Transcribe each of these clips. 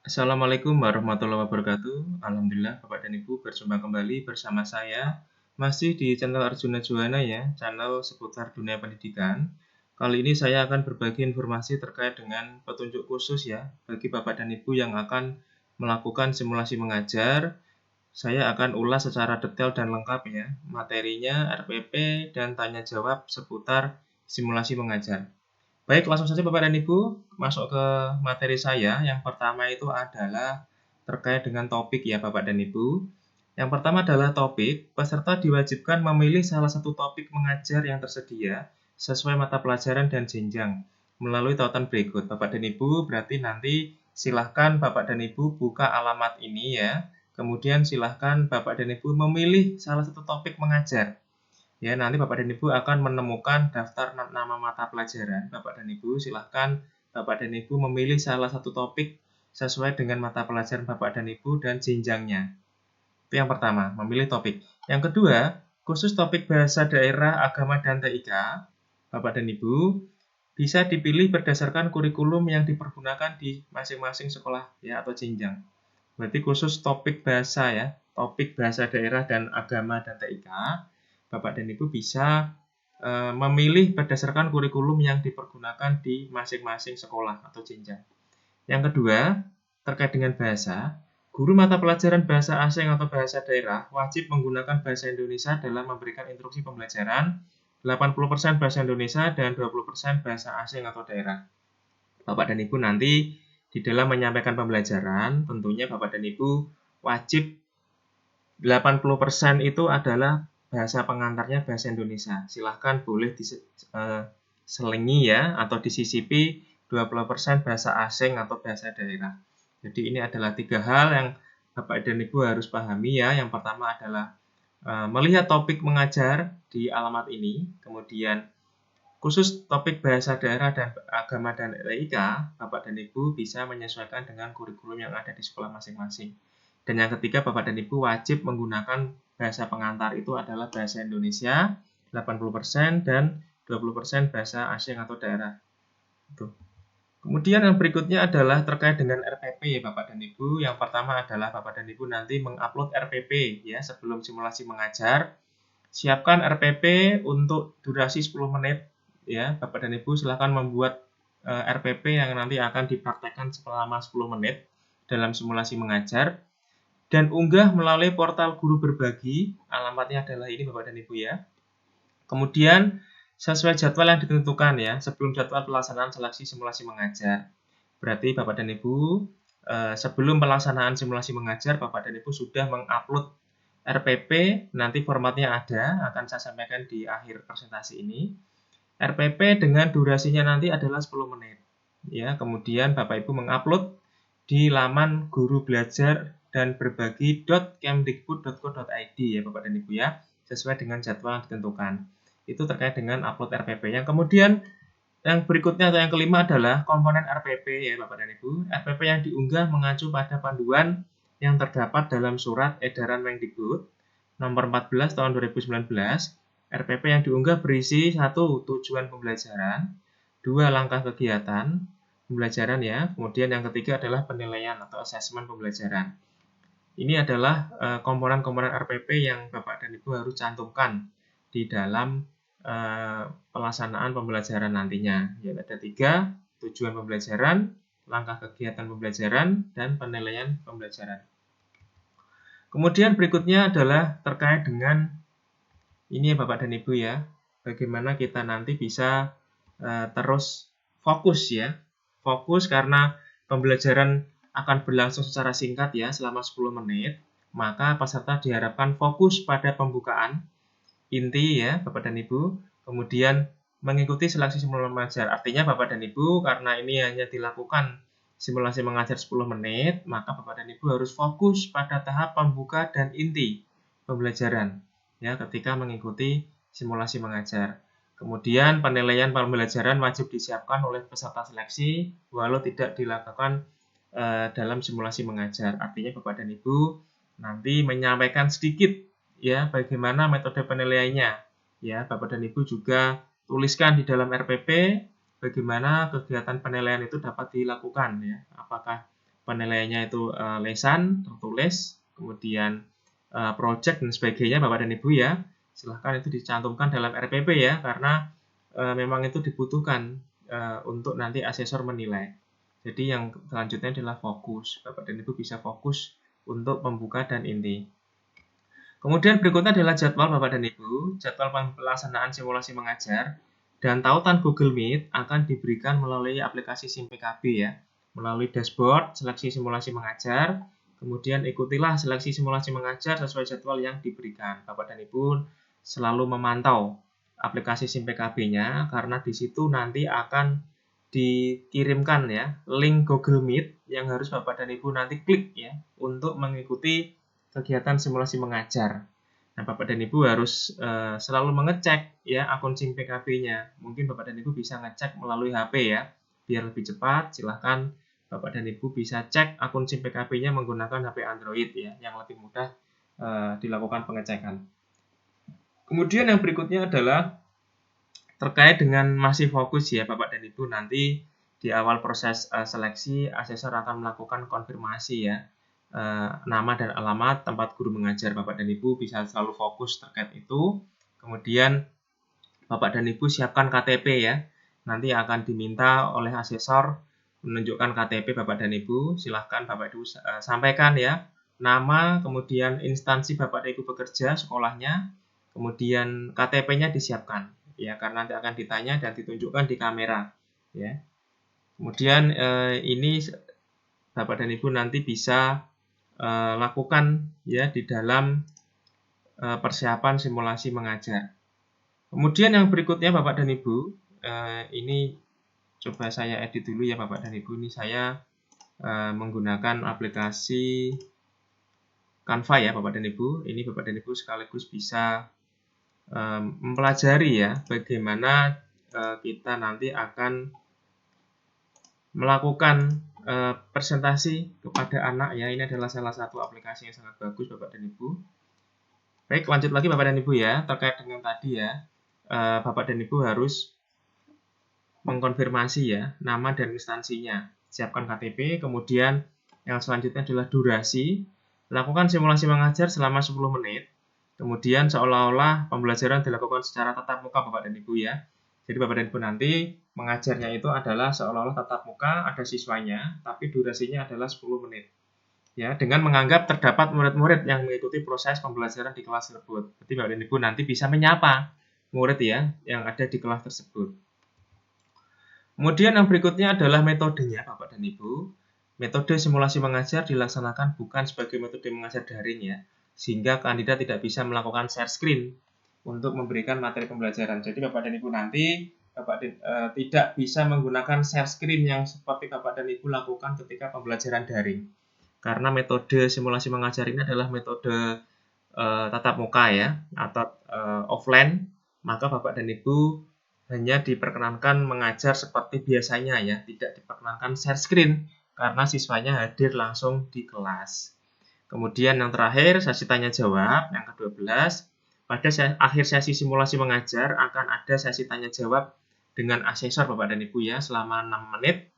Assalamualaikum warahmatullahi wabarakatuh. Alhamdulillah Bapak dan Ibu berjumpa kembali bersama saya masih di channel Arjuna Juwana ya, channel seputar dunia pendidikan. Kali ini saya akan berbagi informasi terkait dengan petunjuk khusus ya bagi Bapak dan Ibu yang akan melakukan simulasi mengajar. Saya akan ulas secara detail dan lengkap ya materinya, RPP, dan tanya jawab seputar simulasi mengajar. Baik, langsung saja Bapak dan Ibu masuk ke materi saya. Yang pertama itu adalah terkait dengan topik ya Bapak dan Ibu. Yang pertama adalah topik, peserta diwajibkan memilih salah satu topik mengajar yang tersedia sesuai mata pelajaran dan jenjang melalui tautan berikut. Bapak dan Ibu berarti nanti silahkan Bapak dan Ibu buka alamat ini ya. Kemudian silahkan Bapak dan Ibu memilih salah satu topik mengajar. Ya, nanti Bapak dan Ibu akan menemukan daftar nama mata pelajaran. Bapak dan Ibu silahkan Bapak dan Ibu memilih salah satu topik sesuai dengan mata pelajaran Bapak dan Ibu dan jenjangnya. Itu yang pertama, memilih topik. Yang kedua, khusus topik bahasa daerah, agama, dan TIK, Bapak dan Ibu bisa dipilih berdasarkan kurikulum yang dipergunakan di masing-masing sekolah ya atau jenjang. Berarti khusus topik bahasa ya, topik bahasa daerah dan agama dan TIK, Bapak dan Ibu bisa memilih berdasarkan kurikulum yang dipergunakan di masing-masing sekolah atau jenjang. Yang kedua, terkait dengan bahasa, guru mata pelajaran bahasa asing atau bahasa daerah wajib menggunakan bahasa Indonesia dalam memberikan instruksi pembelajaran, 80% bahasa Indonesia dan 20% bahasa asing atau daerah. Bapak dan Ibu nanti di dalam menyampaikan pembelajaran, tentunya Bapak dan Ibu wajib 80% itu adalah bahasa pengantarnya bahasa Indonesia. Silahkan boleh diselingi ya atau disisipi 20% bahasa asing atau bahasa daerah. Jadi ini adalah 3 hal yang Bapak dan Ibu harus pahami ya. Yang pertama adalah melihat topik mengajar di alamat ini, kemudian khusus topik bahasa daerah dan agama dan TIK, Bapak dan Ibu bisa menyesuaikan dengan kurikulum yang ada di sekolah masing-masing. Dan yang ketiga, Bapak dan Ibu wajib menggunakan bahasa pengantar itu adalah bahasa Indonesia 80% dan 20% bahasa asing atau daerah. Kemudian yang berikutnya adalah terkait dengan RPP Bapak dan Ibu. Yang pertama adalah Bapak dan Ibu nanti mengupload RPP ya sebelum simulasi mengajar. Siapkan RPP untuk durasi 10 menit ya. Bapak dan Ibu silakan membuat RPP yang nanti akan dipraktekkan selama 10 menit dalam simulasi mengajar dan unggah melalui portal guru berbagi. Alamatnya adalah ini Bapak dan Ibu ya. Kemudian sesuai jadwal yang ditentukan ya sebelum jadwal pelaksanaan seleksi simulasi mengajar. Berarti Bapak dan Ibu sebelum pelaksanaan simulasi mengajar Bapak dan Ibu sudah mengupload RPP, nanti formatnya ada, akan saya sampaikan di akhir presentasi ini. RPP dengan durasinya nanti adalah 10 menit. Ya, kemudian Bapak Ibu mengupload di laman guru belajar dan berbagi.kemdikbud.go.id ya Bapak dan Ibu ya, sesuai dengan jadwal yang ditentukan. Itu terkait dengan upload RPP. Yang kemudian yang berikutnya atau yang kelima adalah komponen RPP ya Bapak dan Ibu. RPP yang diunggah mengacu pada panduan yang terdapat dalam surat edaran Mendikbud nomor 14 tahun 2019. RPP yang diunggah berisi 1. Tujuan pembelajaran, 2. Langkah kegiatan pembelajaran ya. Kemudian yang ketiga adalah penilaian atau asesmen pembelajaran. Ini adalah komponen-komponen RPP yang Bapak dan Ibu harus cantumkan di dalam pelaksanaan pembelajaran nantinya. Ya, ada 3, tujuan pembelajaran, langkah kegiatan pembelajaran, dan penilaian pembelajaran. Kemudian berikutnya adalah terkait dengan ini ya Bapak dan Ibu ya, bagaimana kita nanti bisa terus fokus ya. Fokus karena pembelajaran akan berlangsung secara singkat ya selama 10 menit, maka peserta diharapkan fokus pada pembukaan inti ya Bapak dan Ibu, kemudian mengikuti seleksi simulasi mengajar. Artinya Bapak dan Ibu karena ini hanya dilakukan simulasi mengajar 10 menit, maka Bapak dan Ibu harus fokus pada tahap pembuka dan inti pembelajaran ya ketika mengikuti simulasi mengajar. Kemudian penilaian pembelajaran wajib disiapkan oleh peserta seleksi walau tidak dilakukan dalam simulasi mengajar. Artinya Bapak dan Ibu nanti menyampaikan sedikit ya bagaimana metode penilaiannya. Ya, Bapak dan Ibu juga tuliskan di dalam RPP bagaimana kegiatan penilaian itu dapat dilakukan ya. Apakah penilaiannya itu lesan, tertulis, kemudian project dan sebagainya Bapak dan Ibu ya. Silahkan itu dicantumkan dalam RPP ya, karena memang itu dibutuhkan untuk nanti asesor menilai. Jadi yang selanjutnya adalah fokus. Bapak dan Ibu bisa fokus untuk pembuka dan inti. Kemudian berikutnya adalah jadwal Bapak dan Ibu. Jadwal pelaksanaan simulasi mengajar dan tautan Google Meet akan diberikan melalui aplikasi SimPKB ya. Melalui dashboard seleksi simulasi mengajar. Kemudian ikutilah seleksi simulasi mengajar sesuai jadwal yang diberikan. Bapak dan Ibu selalu memantau aplikasi SimPKB-nya karena di situ nanti akan dikirimkan ya link Google Meet yang harus Bapak dan Ibu nanti klik ya untuk mengikuti kegiatan simulasi mengajar. Nah, Bapak dan Ibu harus selalu mengecek ya akun SimPKB-nya. Mungkin Bapak dan Ibu bisa ngecek melalui HP ya, biar lebih cepat. Silahkan Bapak dan Ibu bisa cek akun SimPKB-nya menggunakan HP Android ya, yang lebih mudah dilakukan pengecekan. Kemudian yang berikutnya adalah terkait dengan masih fokus ya Bapak dan Ibu, nanti di awal proses seleksi asesor akan melakukan konfirmasi ya. Nama dan alamat tempat guru mengajar. Bapak dan Ibu bisa selalu fokus terkait itu. Kemudian Bapak dan Ibu siapkan KTP ya. Nanti akan diminta oleh asesor menunjukkan KTP Bapak dan Ibu. Silahkan Bapak Ibu sampaikan ya. Nama, kemudian instansi Bapak dan Ibu bekerja, sekolahnya, kemudian KTP-nya disiapkan ya, karena nanti akan ditanya dan ditunjukkan di kamera ya. Kemudian ini Bapak dan Ibu nanti bisa lakukan ya di dalam persiapan simulasi mengajar. Kemudian yang berikutnya Bapak dan Ibu, ini coba saya edit dulu ya Bapak dan Ibu. Ini saya menggunakan aplikasi Canva ya Bapak dan Ibu. Ini Bapak dan Ibu sekaligus bisa mempelajari ya bagaimana kita nanti akan melakukan presentasi kepada anak ya. Ini adalah salah satu aplikasi yang sangat bagus Bapak dan Ibu. Baik, lanjut lagi Bapak dan Ibu ya, terkait dengan tadi ya, Bapak dan Ibu harus mengkonfirmasi ya nama dan instansinya. Siapkan KTP, kemudian yang selanjutnya adalah durasi. Lakukan simulasi mengajar selama 10 menit. Kemudian seolah-olah pembelajaran dilakukan secara tatap muka Bapak dan Ibu ya. Jadi Bapak dan Ibu nanti mengajarnya itu adalah seolah-olah tatap muka, ada siswanya, tapi durasinya adalah 10 menit. Ya, dengan menganggap terdapat murid-murid yang mengikuti proses pembelajaran di kelas tersebut. Jadi Bapak dan Ibu nanti bisa menyapa murid ya yang ada di kelas tersebut. Kemudian yang berikutnya adalah metodenya Bapak dan Ibu. Metode simulasi mengajar dilaksanakan bukan sebagai metode mengajar daring ya, sehingga kandidat tidak bisa melakukan share screen untuk memberikan materi pembelajaran. Jadi Bapak dan Ibu nanti tidak bisa menggunakan share screen yang seperti Bapak dan Ibu lakukan ketika pembelajaran daring. Karena metode simulasi mengajar ini adalah metode tatap muka ya, atau offline, maka Bapak dan Ibu hanya diperkenankan mengajar seperti biasanya ya, tidak diperkenankan share screen karena siswanya hadir langsung di kelas. Kemudian yang terakhir, sesi tanya jawab yang ke-12. Pada akhir sesi simulasi mengajar akan ada sesi tanya jawab dengan asesor Bapak dan Ibu ya selama 6 menit.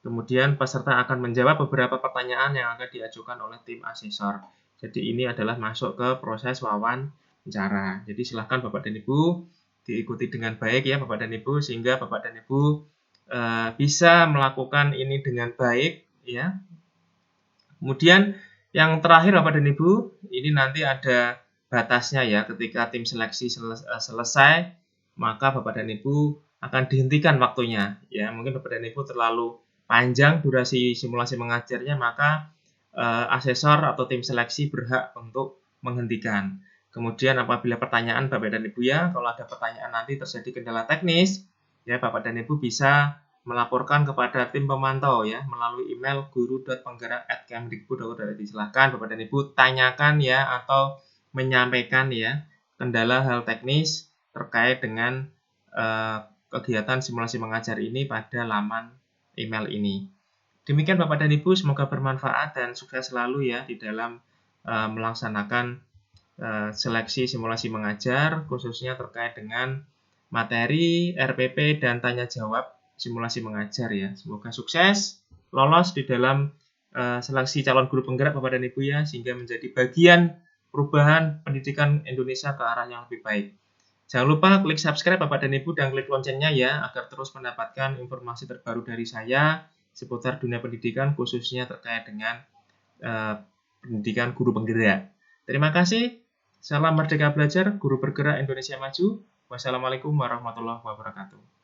Kemudian peserta akan menjawab beberapa pertanyaan yang akan diajukan oleh tim asesor. Jadi ini adalah masuk ke proses wawancara. Jadi silahkan Bapak dan Ibu diikuti dengan baik ya Bapak dan Ibu, sehingga Bapak dan Ibu bisa melakukan ini dengan baik ya. Kemudian yang terakhir Bapak dan Ibu, ini nanti ada batasnya ya, ketika tim seleksi selesai, maka Bapak dan Ibu akan dihentikan waktunya ya. Mungkin Bapak dan Ibu terlalu panjang durasi simulasi mengajarnya, maka asesor atau tim seleksi berhak untuk menghentikan. Kemudian apabila pertanyaan Bapak dan Ibu ya, kalau ada pertanyaan nanti terjadi kendala teknis, ya Bapak dan Ibu bisa melaporkan kepada tim pemantau ya melalui email guru.penggerak@kemdikbud.id. Silahkan Bapak dan Ibu tanyakan ya atau menyampaikan ya kendala hal teknis terkait dengan kegiatan simulasi mengajar ini pada laman email ini. Demikian Bapak dan Ibu, semoga bermanfaat dan sukses selalu ya di dalam melaksanakan seleksi simulasi mengajar, khususnya terkait dengan materi, RPP, dan tanya jawab simulasi mengajar ya. Semoga sukses, lolos di dalam seleksi calon guru penggerak Bapak dan Ibu ya, sehingga menjadi bagian perubahan pendidikan Indonesia ke arah yang lebih baik. Jangan lupa klik subscribe Bapak dan Ibu dan klik loncengnya ya, agar terus mendapatkan informasi terbaru dari saya seputar dunia pendidikan, khususnya terkait dengan pendidikan guru penggerak. Terima kasih. Salam Merdeka Belajar, Guru Bergerak Indonesia Maju. Wassalamualaikum warahmatullahi wabarakatuh.